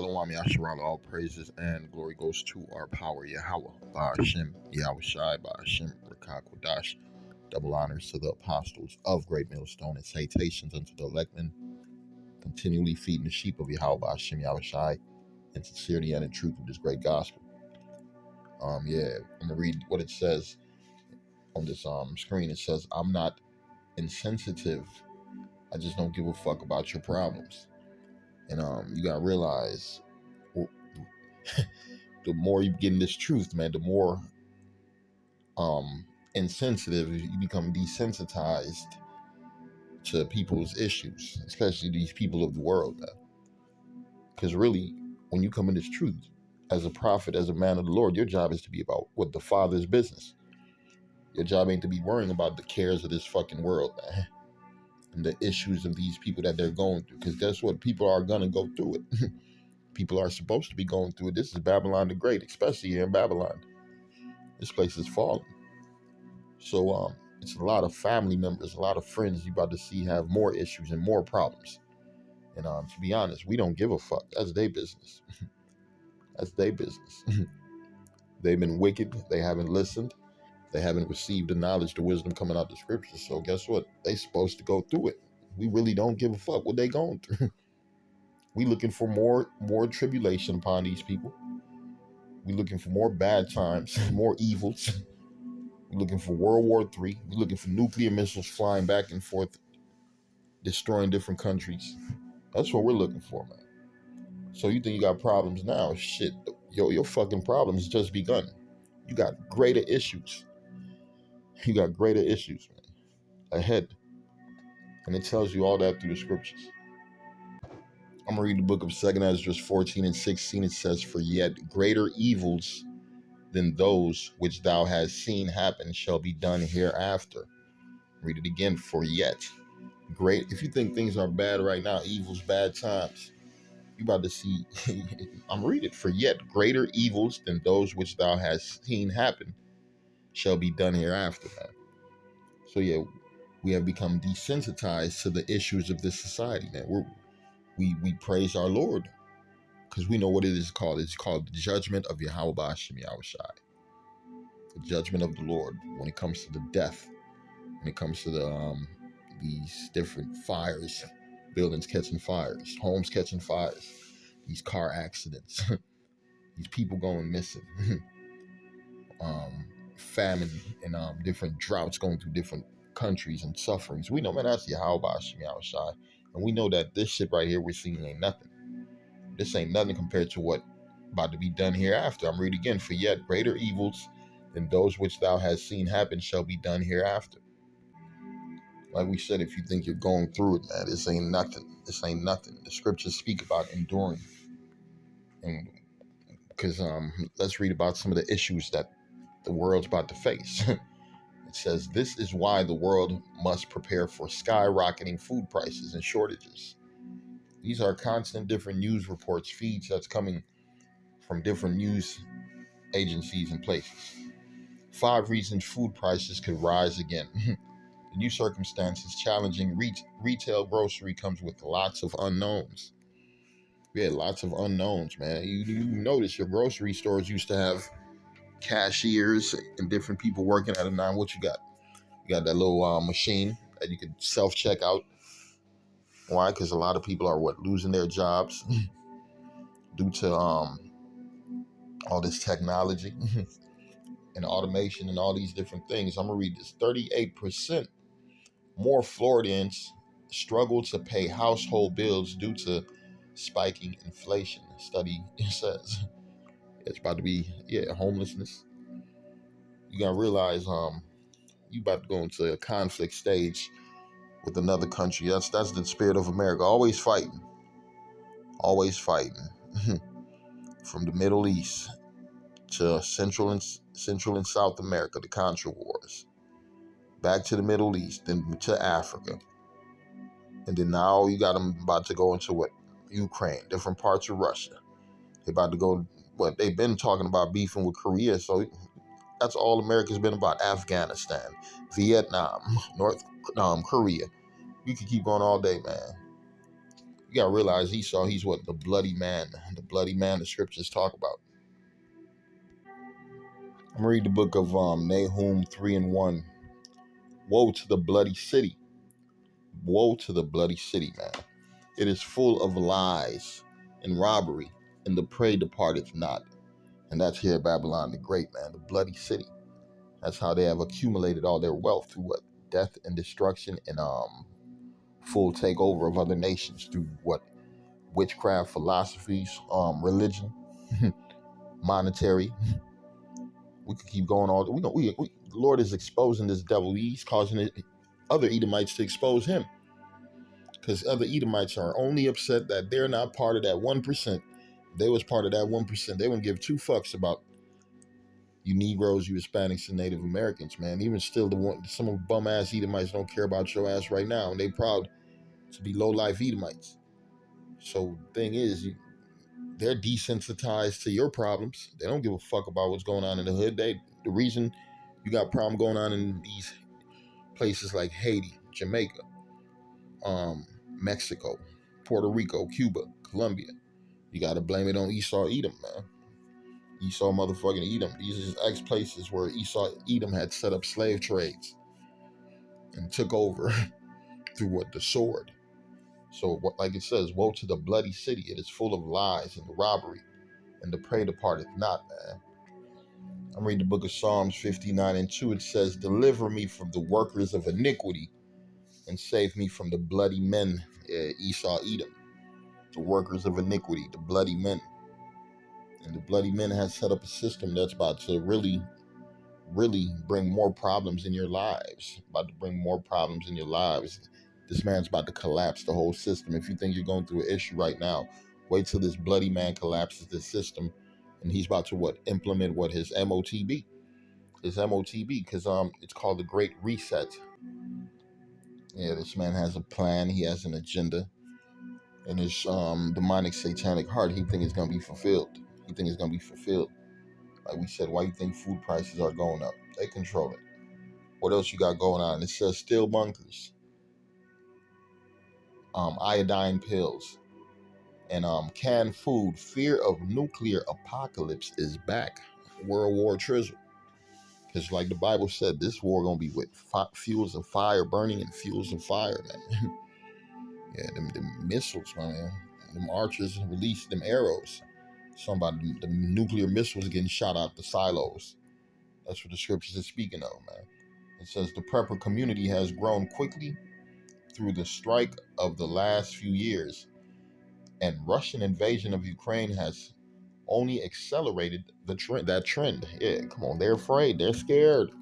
Elohim Yasharala, all praises and glory goes to our power, Yahweh, Ba'ashem, Yahweh Shai, Ba'ashem, Rakakwadash. Double honors to the apostles of Great Millstone and salutations unto the electmen, continually feeding the sheep of Yahweh, Ba'ashem, Yahweh Shai, in sincerity and in truth of this great gospel. I'm gonna read what it says on this screen. It says, I'm not insensitive. I just don't give a fuck about your problems. And you gotta realize, the more you get in this truth, man, the more insensitive you become, desensitized to people's issues, especially these people of the world. Because really, when you come in this truth, as a prophet, as a man of the Lord, your job is to be about what the Father's business. Your job ain't to be worrying about the cares of this fucking world, man, and the issues of these people that they're going through. Because guess what? People are gonna go through it. People are supposed to be going through it. This is Babylon the Great, especially here in Babylon. This place is falling. So it's a lot of family members, a lot of friends you about to see have more issues and more problems. And to be honest, we don't give a fuck. That's their business. That's their business. They've been wicked. They haven't listened. They haven't received the knowledge, the wisdom coming out the scriptures. So guess what? They supposed to go through it. We really don't give a fuck what they going through. We looking for more tribulation upon these people. We looking for more bad times, more evils. We're looking for World War III. We're looking for nuclear missiles flying back and forth, destroying different countries. That's what we're looking for, man. So you think you got problems now? Shit, your fucking problems just begun. You got greater issues. You got greater issues, man, ahead. And it tells you all that through the scriptures. I'm going to read the book of 2 Ezra 14 and 16. It says, for yet greater evils than those which thou hast seen happen shall be done hereafter. Read it again. For yet great. If you think things are bad right now, evils, bad times, you about to see. I'm reading. For yet greater evils than those which thou hast seen happen shall be done hereafter, man. So yeah, we have become desensitized to the issues of this society, man. We praise our Lord because we know what it is called. It's called the judgment of Yahweh Ba'ashem Yahweh Shai. The judgment of the Lord when it comes to the death, when it comes to the these different fires, buildings catching fires, homes catching fires, these car accidents, these people going missing, famine and different droughts going through different countries and sufferings. We know, man, that's Yahweh Ba'ashem Yahweh Shai. And we know that this shit right here we're seeing ain't nothing. This ain't nothing compared to what about to be done hereafter. I'm reading again. For yet greater evils than those which thou hast seen happen shall be done hereafter. Like we said, if you think you're going through it, man, this ain't nothing. This ain't nothing. The scriptures speak about enduring. And because let's read about some of the issues that the world's about to face. It says, this is why the world must prepare for skyrocketing food prices and shortages. These are constant different news reports, feeds that's coming from different news agencies and places. 5 reasons food prices could rise again. The new circumstances challenging retail grocery comes with lots of unknowns. We had lots of unknowns, man. You notice your grocery stores used to have cashiers and different people working at a time. What you got? You got that little machine that you could self-check out. Why? Because a lot of people are losing their jobs due to all this technology and automation and all these different things. I'm gonna read this. 38% more Floridians struggle to pay household bills due to spiking inflation. Study says it's about to be homelessness. You gotta realize you about to go into a conflict stage with another country. That's the spirit of America. Always fighting. From the Middle East to Central and South America, the Contra Wars. Back to the Middle East, then to Africa. And then now you got them about to go into Ukraine, different parts of Russia. They're about to go, they've been talking about beefing with Korea, so that's all America's been about. Afghanistan, Vietnam, North Korea. You can keep going all day, man. You gotta realize Esau, he's what? The bloody man. The bloody man the scriptures talk about. I'm gonna read the book of Nahum 3:1. Woe to the bloody city. Woe to the bloody city, man. It is full of lies and robbery, and the prey departeth not. And that's here Babylon the Great, man, the bloody city. That's how they have accumulated all their wealth, through what? Death and destruction, and full takeover of other nations through what? Witchcraft, philosophies, religion, monetary. We could keep going all. The Lord is exposing this devil. He's causing other Edomites to expose him, because other Edomites are only upset that they're not part of that 1%. If they was part of that 1%, they wouldn't give two fucks about you Negroes, you Hispanics, and Native Americans, man. Even still, some of bum ass Edomites don't care about your ass right now, and they proud to be low life Edomites. So the thing is, they're desensitized to your problems. They don't give a fuck about what's going on in the hood. The reason you got problem going on in these places like Haiti, Jamaica, Mexico, Puerto Rico, Cuba, Colombia, you got to blame it on Esau Edom, man. Esau motherfucking Edom. These are just ex-places where Esau Edom had set up slave trades and took over through what? The sword. So, what, like it says, woe to the bloody city. It is full of lies and robbery, and the prey departeth not, man. I'm reading the book of Psalms 59:2. It says, deliver me from the workers of iniquity and save me from the bloody men. Esau Edom. The workers of iniquity, the bloody men. And the bloody men has set up a system that's about to really bring more problems in your lives. About to bring more problems in your lives. This man's about to collapse the whole system. If you think you're going through an issue right now, wait till this bloody man collapses the system, and he's about to what? Implement what? His MOTB. His MOTB, because it's called the Great Reset. Yeah, this man has a plan. He has an agenda. And his demonic satanic heart, he think it's gonna be fulfilled. He think it's gonna be fulfilled. Like we said, why you think food prices are going up? They control it. What else you got going on? It says steel bunkers, iodine pills, and canned food. Fear of nuclear apocalypse is back. World War Trizzle. Because like the Bible said, this war gonna be with fuels of fire burning and fuels of fire, man. Yeah, them missiles, man. Them archers release them arrows. Somebody, the nuclear missiles getting shot out the silos. That's what the scriptures are speaking of, man. It says the prepper community has grown quickly through the strike of the last few years, and Russian invasion of Ukraine has only accelerated that trend. Yeah, come on, they're afraid, they're scared,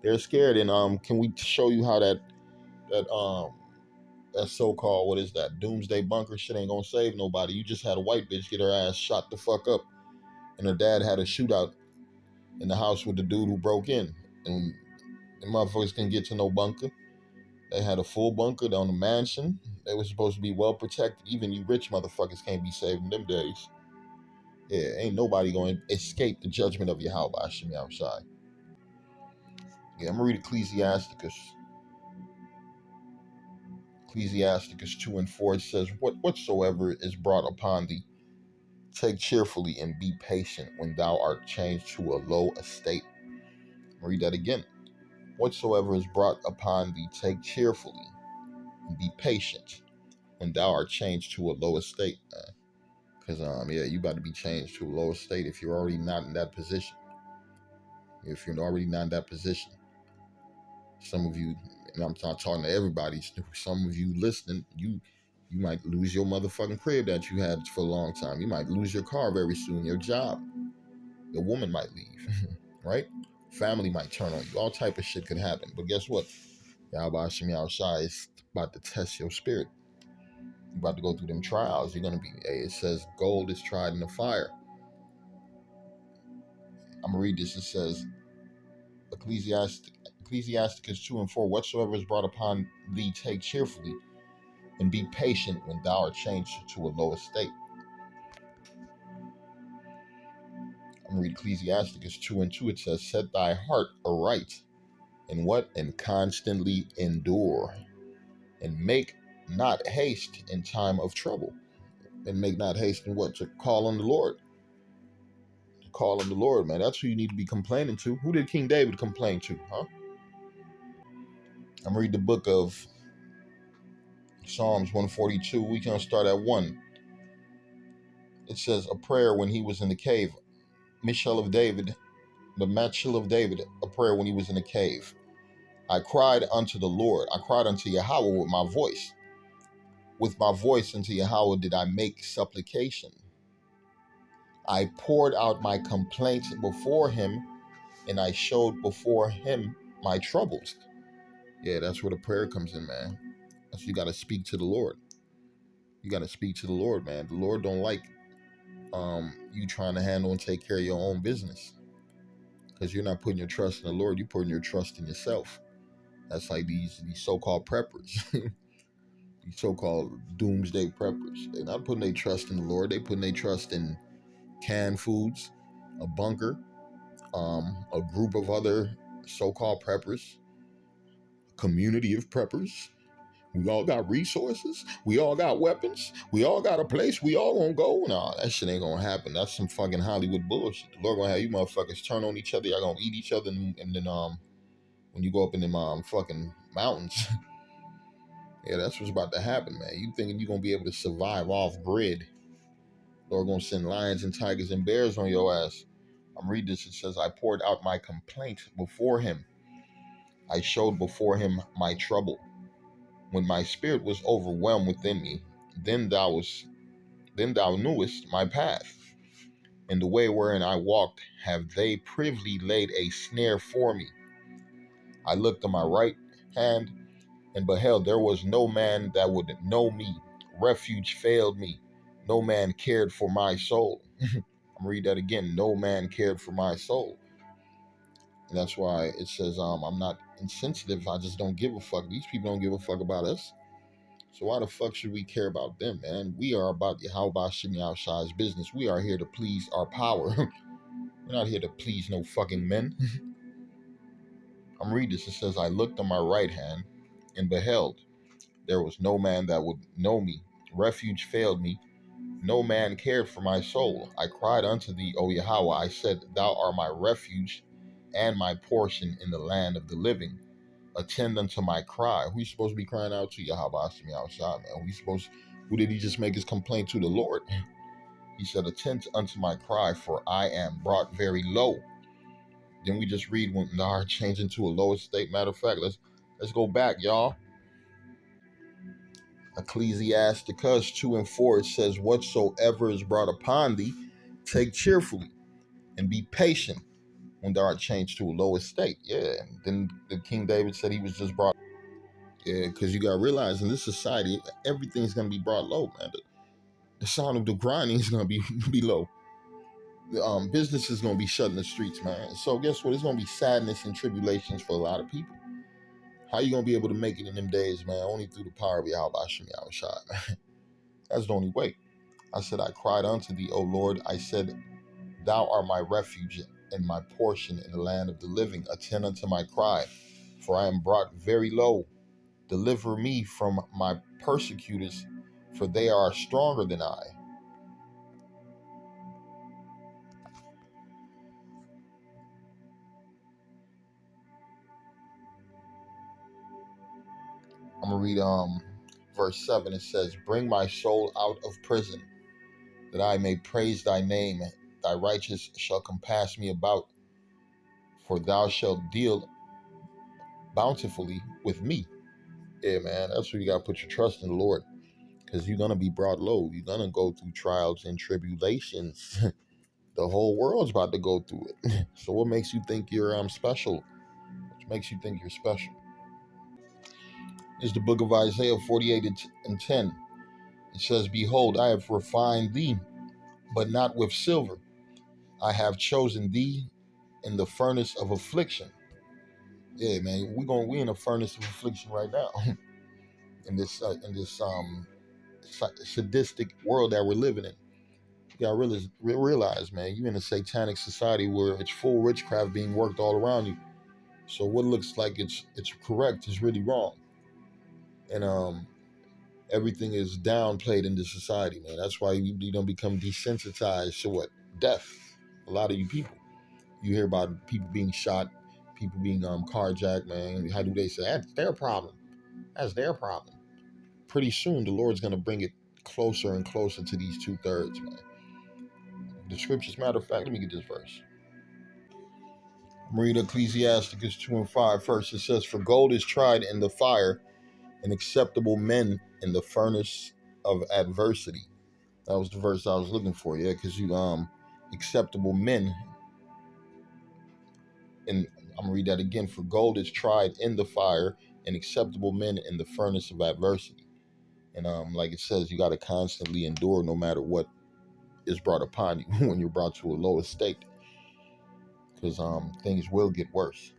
and can we show you how that so-called, what is that, doomsday bunker shit ain't gonna save nobody? You just had a white bitch get her ass shot the fuck up, and her dad had a shootout in the house with the dude who broke in, and the motherfuckers couldn't get to no bunker. They had a full bunker on the mansion. They were supposed to be well protected. Even you rich motherfuckers can't be saved in them days. Yeah, ain't nobody going to escape the judgment of Yahweh Hashem Yahushai. Yeah, I'm going to read Ecclesiasticus. Ecclesiasticus 2:4. It says, whatsoever is brought upon thee, take cheerfully and be patient when thou art changed to a low estate. I'll read that again. Whatsoever is brought upon thee, take cheerfully and be patient when thou art changed to a low estate. Because, yeah, you about to be changed to a lower state if you're already not in that position. If you're already not in that position. Some of you, and I'm not talking to everybody, some of you listening, you might lose your motherfucking crib that you had for a long time. You might lose your car very soon, your job. Your woman might leave, right? Family might turn on you. All type of shit could happen. But guess what? Yahweh Hashem Yahushai is about to test your spirit. You're about to go through them trials. You're going to be, it says gold is tried in the fire. I'm going to read this. It says, Ecclesiasticus 2:4, whatsoever is brought upon thee, take cheerfully, and be patient when thou art changed to a low estate. I'm going to read Ecclesiasticus 2:2. It says, set thy heart aright, and what? And constantly endure, and make not haste in time of trouble. And make not haste in what? To call on the Lord. To call on the Lord, man. That's who you need to be complaining to. Who did King David complain to, huh? I'm reading the book of Psalms 142. We can start at 1. It says, a prayer when he was in the cave. Michal of David, the Michal of David, a prayer when he was in the cave. I cried unto the Lord. I cried unto Yahweh with my voice. With my voice unto Yahweh did I make supplication. I poured out my complaints before him, and I showed before him my troubles. Yeah, that's where the prayer comes in, man. That's you got to speak to the Lord. You got to speak to the Lord, man. The Lord don't like you trying to handle and take care of your own business, because you're not putting your trust in the Lord. You're putting your trust in yourself. That's like these so-called preppers, these so-called doomsday preppers. They're not putting their trust in the Lord. They're putting their trust in canned foods, a bunker, a group of other so-called preppers, a community of preppers. We all got resources. We all got weapons. We all got a place. We all gonna go. Nah, that shit ain't gonna happen. That's some fucking Hollywood bullshit. The Lord gonna have you motherfuckers turn on each other. Y'all gonna eat each other, and then when you go up in them fucking mountains, yeah, that's what's about to happen, man. You thinking you gonna be able to survive off grid? Lord gonna send lions and tigers and bears on your ass. I'm reading this. It says, I poured out my complaint before him. I showed before him my trouble. When my spirit was overwhelmed within me, then thou knewest my path. In the way wherein I walked, have they privily laid a snare for me. I looked on my right hand, and beheld there was no man that would know me. Refuge failed me. No man cared for my soul. I'm read that again. No man cared for my soul. And that's why it says, I'm not insensitive. I just don't give a fuck. These people don't give a fuck about us. So why the fuck should we care about them, man? We are about Yahweh Shimmy Outside's business. We are here to please our power. We're not here to please no fucking men. I'm reading this. It says, I looked on my right hand and beheld there was no man that would know me. Refuge failed me. No man cared for my soul. I cried unto thee, O Yahweh. I said, thou art my refuge and my portion in the land of the living. Attend unto my cry. Who you supposed to be crying out to? Yahweh me outside, man. Who did he just make his complaint to? The Lord. He said, attend unto my cry, for I am brought very low. Then we just read when thou art changed into a lower state. Matter of fact, let's go back, y'all. Ecclesiasticus 2 and 4, it says, whatsoever is brought upon thee, take cheerfully, and be patient when thou art changed to a lower state. Yeah. Then the King David said he was just brought. Yeah, because you got to realize in this society, everything's going to be brought low, man. The sound of the grinding is going to be be low. The business is going to be shut in the streets, man. So guess what? It's going to be sadness and tribulations for a lot of people. How you going to be able to make it in them days, man? Only through the power of Yahweh Shemi Awashad. That's the only way. I said, I cried unto thee, O Lord. I said, thou art my refuge and my portion in the land of the living. Attend unto my cry, for I am brought very low. Deliver me from my persecutors, for they are stronger than I. I'm going to read verse 7. It says, bring my soul out of prison, that I may praise thy name. Thy righteous shall compass me about, for thou shalt deal bountifully with me. Yeah, man, that's where you got to put your trust in the Lord, because you're going to be brought low. You're going to go through trials and tribulations. The whole world's about to go through it. So what makes you think you're special? What makes you think you're special? It's the book of Isaiah 48 and 10. It says, behold, I have refined thee, but not with silver. I have chosen thee in the furnace of affliction. Yeah, man, we in a furnace of affliction right now. in this sadistic world that we're living in. You gotta realize, man, you're in a satanic society where it's full witchcraft being worked all around you. So what looks like it's correct is really wrong. And Everything is downplayed in this society, man. That's why you don't become desensitized to what? Death. A lot of you people. You hear about people being shot, people being carjacked, man. How do they say that's their problem? That's their problem. Pretty soon the Lord's gonna bring it closer and closer to these 2/3, man. The scriptures, matter of fact, let me get this verse. I'm reading Ecclesiasticus 2 and 5 first. It says, "For gold is tried in the fire, and acceptable men in the furnace of adversity." That was the verse I was looking for, yeah, because acceptable men, and I'm gonna read that again. For gold is tried in the fire, and acceptable men in the furnace of adversity. And like it says, you got to constantly endure no matter what is brought upon you when you're brought to a low estate, because things will get worse.